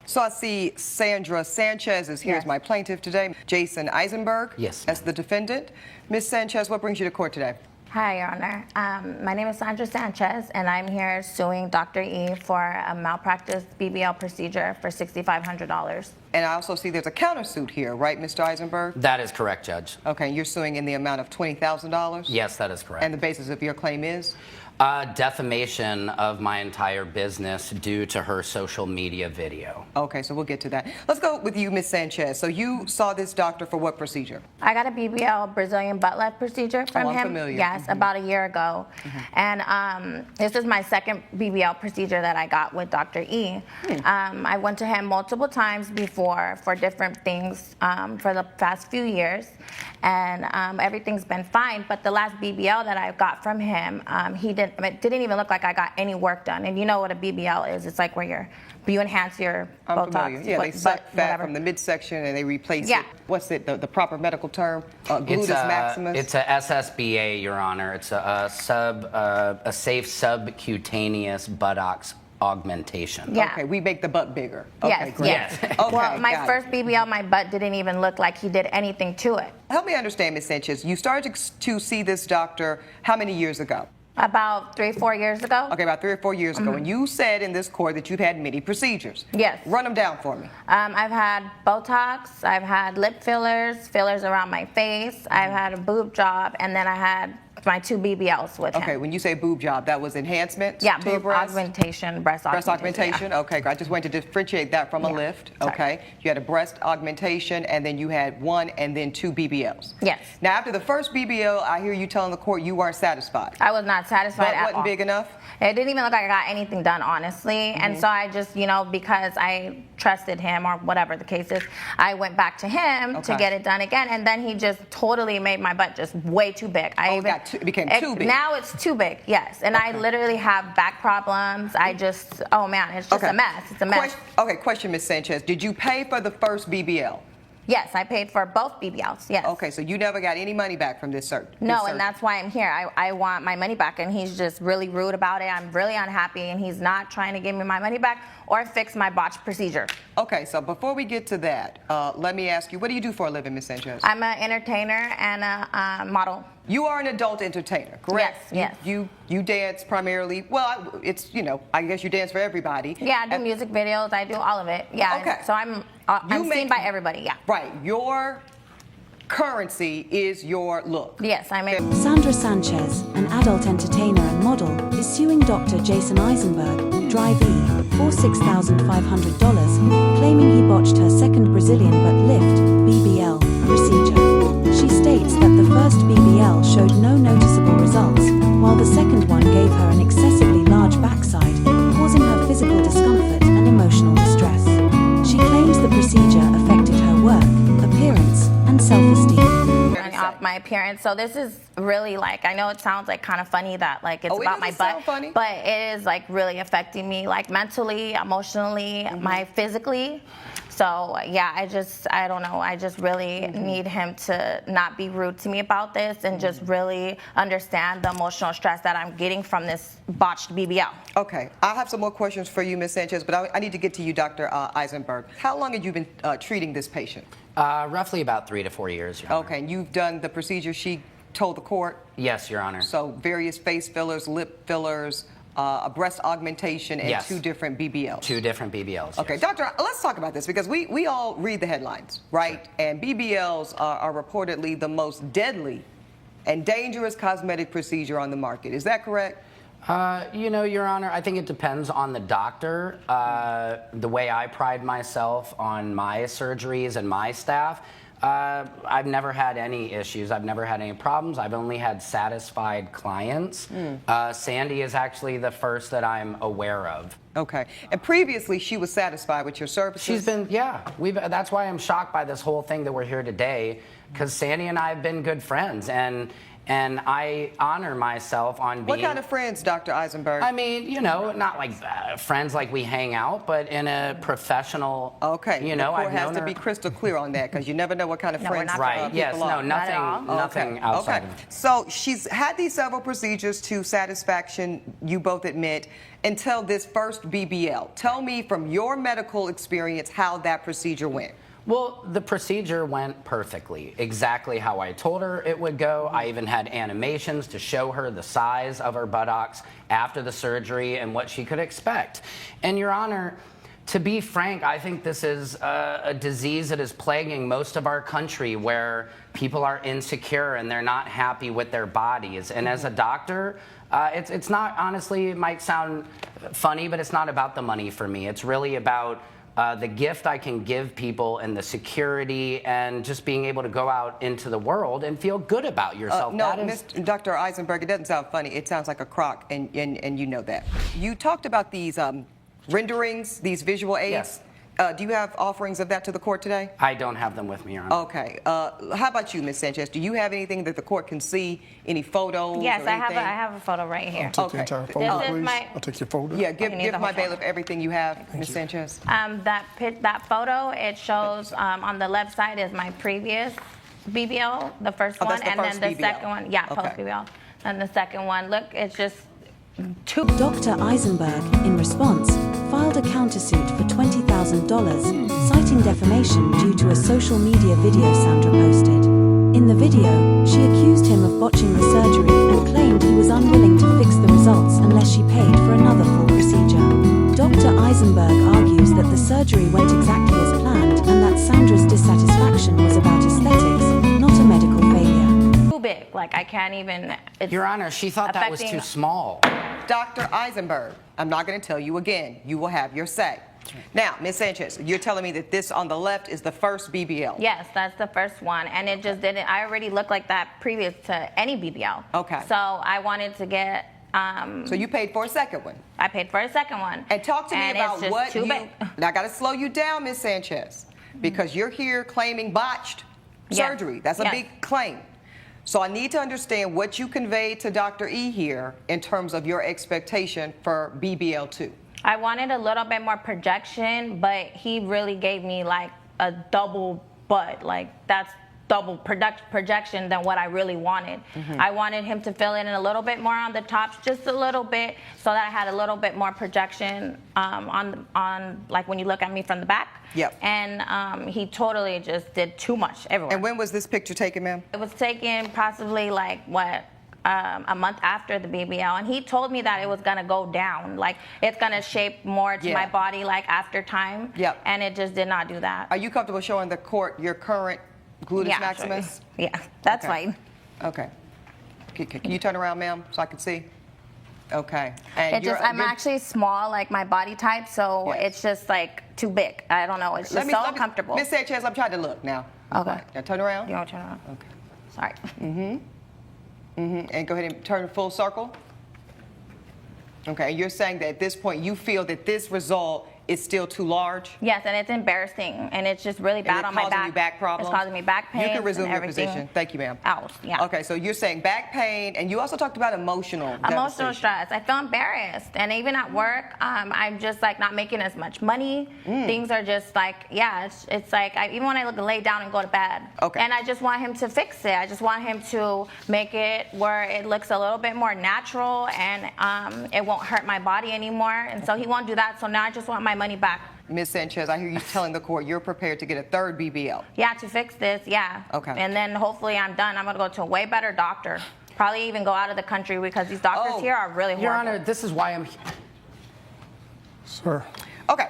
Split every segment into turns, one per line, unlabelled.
So I see Sandra Sanchez is here as my plaintiff today. Jason Eisenberg as the defendant. Ms. Sanchez, what brings you to court today?
Hi, Your Honor. My name is Sandra Sanchez, and I'm here suing Dr. E for a malpractice BBL procedure for $6,500.
And I also see there's a countersuit here, right, Mr. Eisenberg?
That is correct, Judge.
Okay, you're suing in the amount of $20,000?
Yes, that is correct.
And the basis of your claim is?
Defamation of my entire business due to her social media video.
Okay, so we'll get to that. Let's go with you, Ms. Sanchez. So you saw this doctor for what procedure?
I got a BBL, Brazilian butt lift procedure from him.
I'm familiar.
Yes, about a year ago. And this is my second BBL procedure that I got with Dr. E. I went to him multiple times before for different things for the past few years. And everything's been fine. But the last BBL that I got from him, it didn't even look like I got any work done. And you know what a BBL is? It's like where you enhance your Botox.
Familiar. Yeah, they suck fat from the midsection and they replace it. What's it? The proper medical term? Gluteus maximus.
It's a SSBA, Your Honor. It's a safe subcutaneous buttocks augmentation.
Yeah.
Okay, we make the butt bigger. Okay, great.
Yes.
Okay,
well, my first BBL, my butt didn't even look like he did anything to it.
Help me understand, Ms. Sanchez. You started to see this doctor how many years ago?
About 3 or 4 years ago.
Okay, about 3 or 4 years ago. And you said in this court that you've had many procedures.
Yes.
Run them down for me.
I've had Botox, I've had lip fillers, fillers around my face, I've had a boob job, and then I had my 2 BBLs with him.
Okay, when you say boob job, that was enhancement?
Yeah, boob augmentation, breast augmentation.
Breast augmentation, yeah. Okay, I just wanted to differentiate that from a lift.
Sorry.
Okay, you had a breast augmentation, and then you had 1 and then 2 BBLs.
Yes.
Now, after the first BBL, I hear you telling the court you weren't satisfied.
I was not satisfied at all.
That wasn't big enough?
It didn't even look like I got anything done, honestly. And so I just, because I trusted him or whatever the case is, I went back to him to get it done again. And then he just totally made my butt just way too big.
It became too big.
Now it's too big, yes. And I literally have back problems. Oh man, it's just a mess. It's a mess.
Question, Ms. Sanchez. Did you pay for the first BBL?
Yes, I paid for both BBLs, yes.
Okay, so you never got any money back from this surgery?
No, and that's why I'm here. I want my money back, and he's just really rude about it. I'm really unhappy, and he's not trying to give me my money back or fix my botched procedure.
Okay, so before we get to that, let me ask you, what do you do for a living, Ms. Sanchez?
I'm an entertainer and a model.
You are an adult entertainer, correct?
Yes, yes.
You dance primarily, well, it's, I guess you dance for everybody.
Yeah, I do music videos, I do all of it. Yeah,
okay.
So I'm seen by everybody, yeah.
Right, your currency is your look.
Yes, I'm a...
Sandra Sanchez, an adult entertainer and model, is suing Dr. Jason Eisenberg, Drive E, for $6,500, claiming he botched her second Brazilian butt lift, BBL, procedure. She states that the first BBL showed no noticeable results, while the second one gave her an excessively large backside, causing her physical discomfort and emotional distress. She claims the procedure affected her work, appearance, and self-esteem.
Off my appearance. So this is really I know it sounds kind of funny that it's about my butt, but it is really affecting me mentally, emotionally, my physically. So yeah, I don't know. I just really need him to not be rude to me about this and just really understand the emotional stress that I'm getting from this botched BBL.
Okay, I have some more questions for you, Ms. Sanchez, but I need to get to you, Dr. Eisenberg. How long have you been treating this patient?
Roughly about 3 to 4 years, Your Honor.
Okay, and you've done the procedure she told the court?
Yes, Your Honor.
So various face fillers, lip fillers, a breast augmentation, and 2 different BBLs.
2 different BBLs.
Okay,
yes.
Doctor, let's talk about this because we all read the headlines, right? Sure. And BBLs are reportedly the most deadly and dangerous cosmetic procedure on the market. Is that correct?
Your Honor, I think it depends on the doctor. The way I pride myself on my surgeries and my staff, I've never had any issues. I've never had any problems. I've only had satisfied clients. Sandy is actually the first that I'm aware of.
Okay. And previously, she was satisfied with your services?
She's been, that's why I'm shocked by this whole thing that we're here today, because Sandy and I have been good friends. And And I honor myself on being...
What kind of friends, Dr. Eisenberg?
I mean, you know, not like friends like we hang out, but in a professional...
Okay.
You know,
the court
I've
has
known
to
her...
be crystal clear on that, because you never know what kind of
No, we're
friends
not
Right,
friends.
yes,
people
no,
are.
nothing,
all.
nothing outside
Okay.
of it.
So she's had these several procedures to satisfaction, you both admit, until this first BBL. Tell me from your medical experience how that procedure went.
Well, the procedure went perfectly, exactly how I told her it would go. I even had animations to show her the size of her buttocks after the surgery and what she could expect. And Your Honor, to be frank, I think this is a disease that is plaguing most of our country, where people are insecure and they're not happy with their bodies. And as a doctor, it's not, honestly, it might sound funny, but it's not about the money for me. It's really about the gift I can give people and the security and just being able to go out into the world and feel good about yourself.
No,
That is...
Dr. Eisenberg, it doesn't sound funny. It sounds like a crock, and you know that. You talked about these renderings, these visual aids.
Yes.
Do you have offerings of that to the court today?
I don't have them with me, Your Honor.
Okay. How about you, Ms. Sanchez? Do you have anything that the court can see? Any photos?
Yes,
or
I
anything?
have a photo right here.
Take
Okay.
the entire
This
folder,
is
please.
my-
I'll take your folder.
Yeah,
You
give
need the
my
whole
bailiff everything you have, Ms. Sanchez.
That photo, it shows on the left side is my previous BBL, the first
Oh,
one,
that's the
and
first
then the
BBL.
second one, yeah,
Okay.
post BBL. And the second one, look, it's just two.
Dr. Eisenberg, in response, filed a countersuit for $20,000, citing defamation due to a social media video Sandra posted. In the video, she accused him of botching the surgery and claimed he was unwilling to fix the results unless she paid for another full procedure. Dr. Eisenberg argues that the surgery went exactly as planned and that Sandra's dissatisfaction was about aesthetics, not a medical failure.
Too big, like I can't even. It's
Your Honor, she thought that was
affecting-
too small.
Dr. Eisenberg, I'm not going to tell you again. You will have your say. Now, Ms. Sanchez, you're telling me that this on the left is the first BBL.
Yes, that's the first one, and it just didn't. I already looked like that previous to any BBL.
Okay.
So I wanted to get.
So you paid for a second one.
I paid for a second one.
And talk to me
And
about
it's just
what
too
you.
big.
Now, I got to slow you down, Ms. Sanchez, because you're here claiming botched
Yes.
surgery. That's a
Yes.
big claim. So I need to understand what you conveyed to Dr. E here in terms of your expectation for BBL2.
I wanted a little bit more projection, but he really gave me like a double butt. Like that's double projection than what I really wanted. I wanted him to fill in a little bit more on the tops, just a little bit, so that I had a little bit more projection on like when you look at me from the back.
Yep.
And he totally just did too much everywhere.
And when was this picture taken, ma'am?
It was taken possibly like a month after the BBL, and he told me that it was gonna go down, like it's gonna shape more to
Yeah.
my body like after time.
Yep.
And it just did not do that.
Are you comfortable showing the court your current gluteus
Yeah,
maximus?
Yeah, that's
Okay.
fine.
Okay. Can you turn around, ma'am, so I can see? Okay. And
It just, I'm actually small, like my body type, so
Yes.
it's just like too big. I don't know. It's just so uncomfortable.
Miss Sanchez, I'm trying to look now.
Okay.
Now turn around.
You want to turn around?
Okay.
Sorry.
And go ahead and turn full circle. Okay. You're saying that at this point you feel that this result is still too large?
Yes, and it's embarrassing, and it's just really bad
And
on
it's
my
causing
back.
you back problems?
It's causing me back pain.
You can resume
and
your
everything
position. Thank you, ma'am.
Else, yeah.
Okay, so you're saying back pain, and you also talked about emotional devastation.
Stress. I feel embarrassed, and even at work, I'm just like not making as much money. Things are just like, yeah, it's like even when I lay down and go to bed.
Okay.
And I just want him to fix it. I just want him to make it where it looks a little bit more natural, and it won't hurt my body anymore. And so he won't do that. So now I just want my money back.
Ms. Sanchez, I hear you telling the court you're prepared to get a third BBL.
Yeah, to fix this, yeah.
Okay.
And then hopefully I'm done. I'm gonna go to a way better doctor. Probably even go out of the country because these doctors
Oh.
here are really horrible.
Your Honor, this is why I'm here.
Sir.
Okay,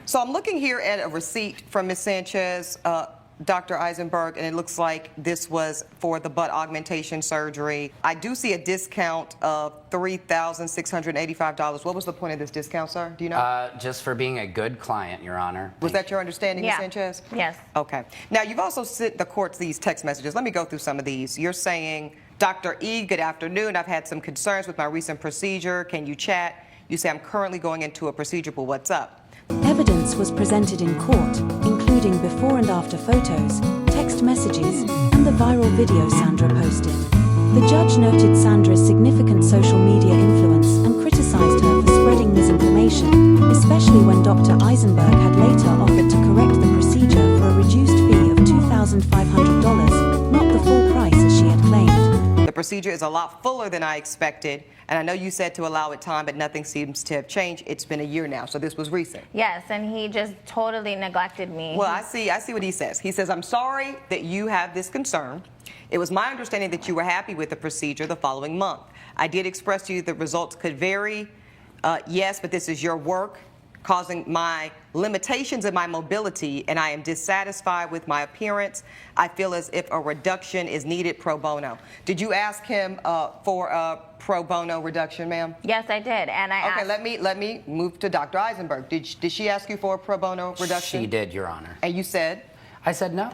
so I'm looking here at a receipt from Ms. Sanchez, Dr. Eisenberg, and it looks like this was for the butt augmentation surgery. I do see a discount of $3,685. What was the point of this discount, sir? Do you know?
Just for being a good client, Your Honor.
Was that your understanding, Ms.
Yeah.
Sanchez?
Yes.
Okay. Now, you've also sent the courts these text messages. Let me go through some of these. You're saying, Dr. E, good afternoon. I've had some concerns with my recent procedure. Can you chat? You say, I'm currently going into a procedure, but what's up?
Evidence was presented in court, including before and after photos, text messages, and the viral video Sandra posted. The judge noted Sandra's significant social media influence and criticized her for spreading misinformation, especially when Dr. Eisenberg had later offered to correct the procedure for a reduced fee of $2,500, not the full price as she had claimed.
The procedure is a lot fuller than I expected, and I know you said to allow it time, but nothing seems to have changed. It's been a year now, so this was recent.
Yes, and he just totally neglected me.
Well, I see what he says. He says, I'm sorry that you have this concern. It was my understanding that you were happy with the procedure the following month. I did express to you the results could vary. Yes, but this is your work, causing my limitations in my mobility, and I am dissatisfied with my appearance. I feel as if a reduction is needed pro bono. Did you ask him for a pro bono reduction, ma'am?
Yes, I did, and I
Okay,
asked.
let me move to Dr. Eisenberg. Did she ask you for a pro bono reduction?
She did, Your Honor.
And you said?
I said no.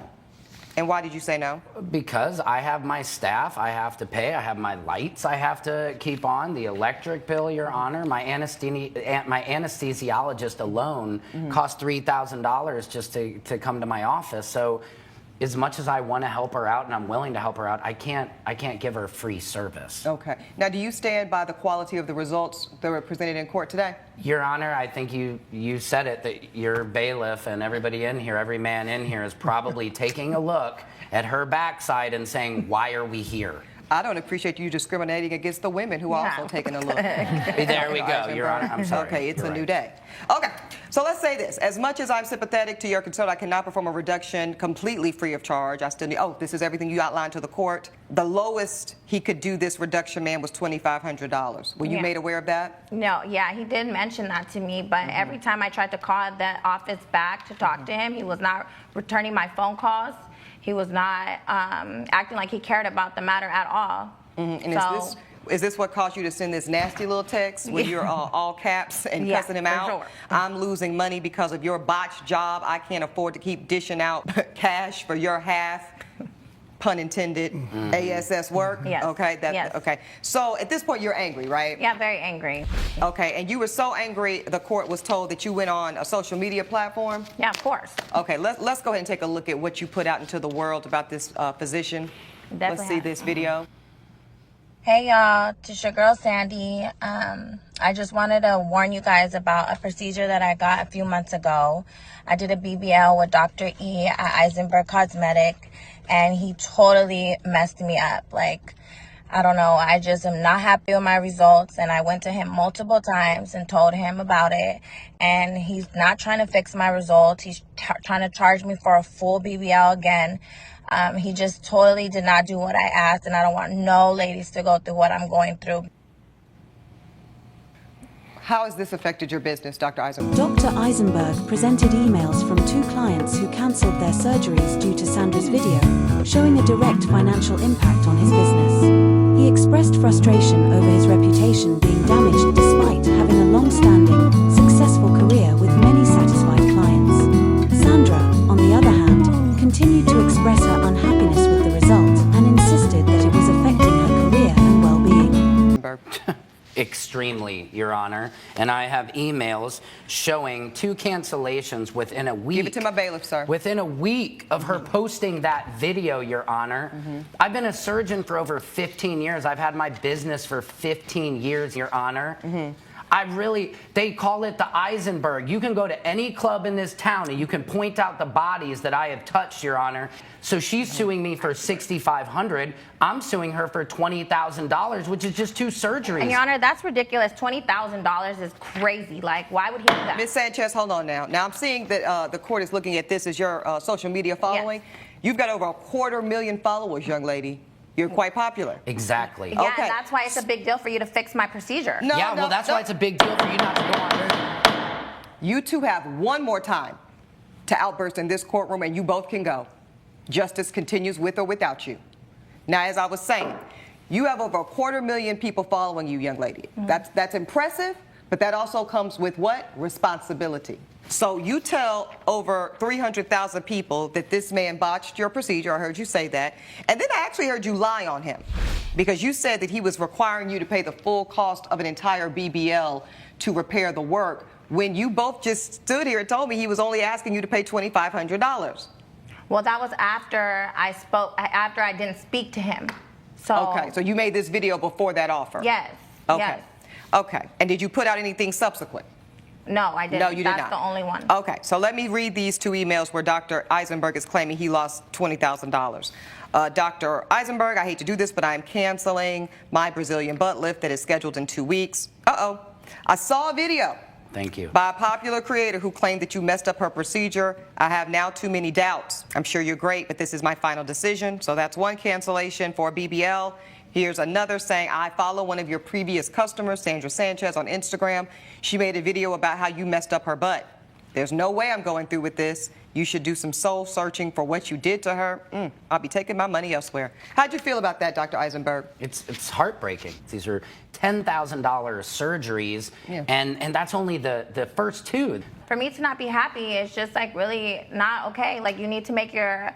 And why did you say no?
Because I have my staff I have to pay, I have my lights I have to keep on, the electric bill, Your Honor. My anesthesiologist alone cost $3,000 just to come to my office. So as much as I want to help her out and I'm willing to help her out, I can't give her free service.
Okay. Now, do you stand by the quality of the results that were presented in court today?
Your Honor, I think you said it, that your bailiff and everybody in here, every man in here is probably taking a look at her backside and saying, why are we here?
I don't appreciate you discriminating against the women who are also taking a look.
There we go, Your Honor. I'm sorry.
Okay, it's
You're
a new
right.
day. Okay, so let's say this. As much as I'm sympathetic to your concern, I cannot perform a reduction completely free of charge. I still need, this is everything you outlined to the court. The lowest he could do this reduction, ma'am, was $2,500. Were you
Yeah.
made aware of that?
No, yeah, he did mention that to me, but every time I tried to call the office back to talk to him, he was not returning my phone calls. He was not acting like he cared about the matter at all.
And
So-
is this what caused you to send this nasty little text when you're all caps and
Yeah,
cussing him
for
out?
sure.
I'm losing money because of your botched job. I can't afford to keep dishing out cash for your half, pun intended, ASS work.
Yes.
Okay.
Yes.
Okay. So at this point, you're angry, right?
Yeah, very angry.
Okay. And you were so angry, the court was told that you went on a social media platform.
Yeah, of course.
Okay. Let's go ahead and take a look at what you put out into the world about this physician. Let's
Definitely
see
have.
this video.
Hey y'all, it's your girl Sandy. I just wanted to warn you guys about a procedure that I got a few months ago. I did a BBL with Dr. E at Eisenberg Cosmetic, and he totally messed me up. Like, I don't know, I just am not happy with my results, and I went to him multiple times and told him about it, and he's not trying to fix my results. He's trying to charge me for a full BBL again. He just totally did not do what I asked, and I don't want no ladies to go through what I'm going through.
How has this affected your business, Dr. Eisenberg?
Dr. Eisenberg presented emails from 2 clients who cancelled their surgeries due to Sandra's video, showing a direct financial impact on his business. He expressed frustration over his reputation being damaged despite having a long-standing, successful career with many satisfied clients. Sandra, on the other hand, continued to express her unhappiness with the result and insisted that it was affecting her career and well-being.
Extremely, Your Honor. And I have emails showing 2 cancellations within a week.
Give it to my bailiff, sir.
Within a week of her posting that video, Your Honor. I've been a surgeon for over 15 years. I've had my business for 15 years, Your Honor. They call it the Eisenberg. You can go to any club in this town and you can point out the bodies that I have touched, Your Honor. So she's suing me for $6,500. I'm suing her for $20,000, which is just 2 surgeries.
And Your Honor, that's ridiculous. $20,000 is crazy. Like, why would he do that?
Ms. Sanchez, hold on now. Now, I'm seeing that the court is looking at this as your social media following.
Yes.
You've got over 250,000 followers, young lady. You're quite popular.
Exactly.
Yeah,
Okay.
and that's why it's a big deal for you to fix my procedure.
No,
Yeah, well, that's why it's a big deal for you not to go on.
You two have one more time to outburst in this courtroom, and you both can go. Justice continues with or without you. Now, as I was saying, you have over 250,000 people following you, young lady. That's impressive, but that also comes with what? Responsibility. So you tell over 300,000 people that this man botched your procedure. I heard you say that. And then I actually heard you lie on him because you said that he was requiring you to pay the full cost of an entire BBL to repair the work when you both just stood here and told me he was only asking you to pay $2,500.
Well, that was after I didn't speak to him. So
Okay, so you made this video before that offer?
yes.
Okay.
Yes.
Okay. And did you put out anything subsequent?
No, I didn't.
No, you did
That's
not.
the only one.
Okay, so let me read these two emails where Dr. Eisenberg is claiming he lost $20,000. Dr. Eisenberg, I hate to do this, but I am canceling my Brazilian butt lift that is scheduled in 2 weeks. Uh-oh. I saw a video
Thank you.
by a popular creator who claimed that you messed up her procedure. I have now too many doubts. I'm sure you're great, but this is my final decision. So that's one cancellation for BBL. Here's another saying, I follow one of your previous customers, Sandra Sanchez, on Instagram. She made a video about how you messed up her butt. There's no way I'm going through with this. You should do some soul searching for what you did to her. I'll be taking my money elsewhere. How'd you feel about that, Dr. Eisenberg?
It's heartbreaking. These are $10,000 surgeries, and that's only the first two.
For me to not be happy is just like really not okay. Like you need to make your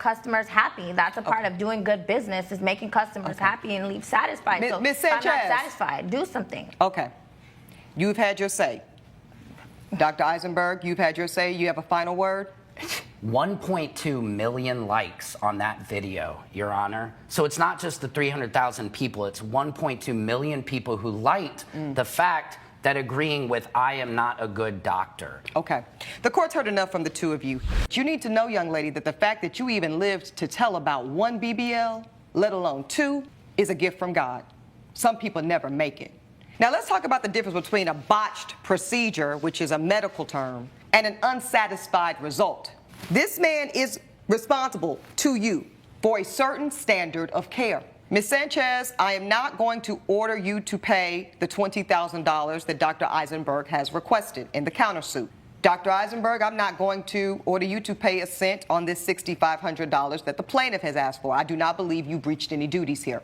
customers happy. That's a part of doing good business, is making customers happy and leave satisfied. So
Ms.
if I'm
Sanchez.
not satisfied, do something.
Okay. You've had your say. Dr. Eisenberg, you've had your say. You have a final word?
1.2 million likes on that video, Your Honor. So it's not just the 300,000 people, it's 1.2 million people who liked the fact that agreeing with I am not a good doctor.
Okay. The court's heard enough from the two of you. You need to know, young lady, that the fact that you even lived to tell about one BBL, let alone two, is a gift from God. Some people never make it. Now let's talk about the difference between a botched procedure, which is a medical term, and an unsatisfied result. This man is responsible to you for a certain standard of care. Ms. Sanchez, I am not going to order you to pay the $20,000 that Dr. Eisenberg has requested in the countersuit. Dr. Eisenberg, I'm not going to order you to pay a cent on this $6,500 that the plaintiff has asked for. I do not believe you breached any duties here.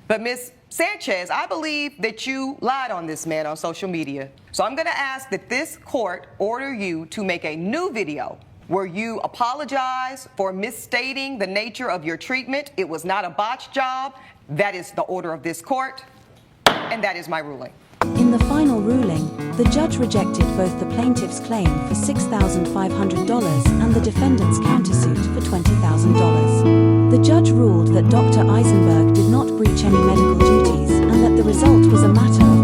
But Ms. Sanchez, I believe that you lied on this man on social media. So I'm going to ask that this court order you to make a new video where you apologize for misstating the nature of your treatment. It was not a botched job. That is the order of this court, and that is my ruling.
In the final ruling, the judge rejected both the plaintiff's claim for $6,500 and the defendant's countersuit for $20,000. The judge ruled that Dr. Eisenberg did not breach any medical duties and that the result was a matter of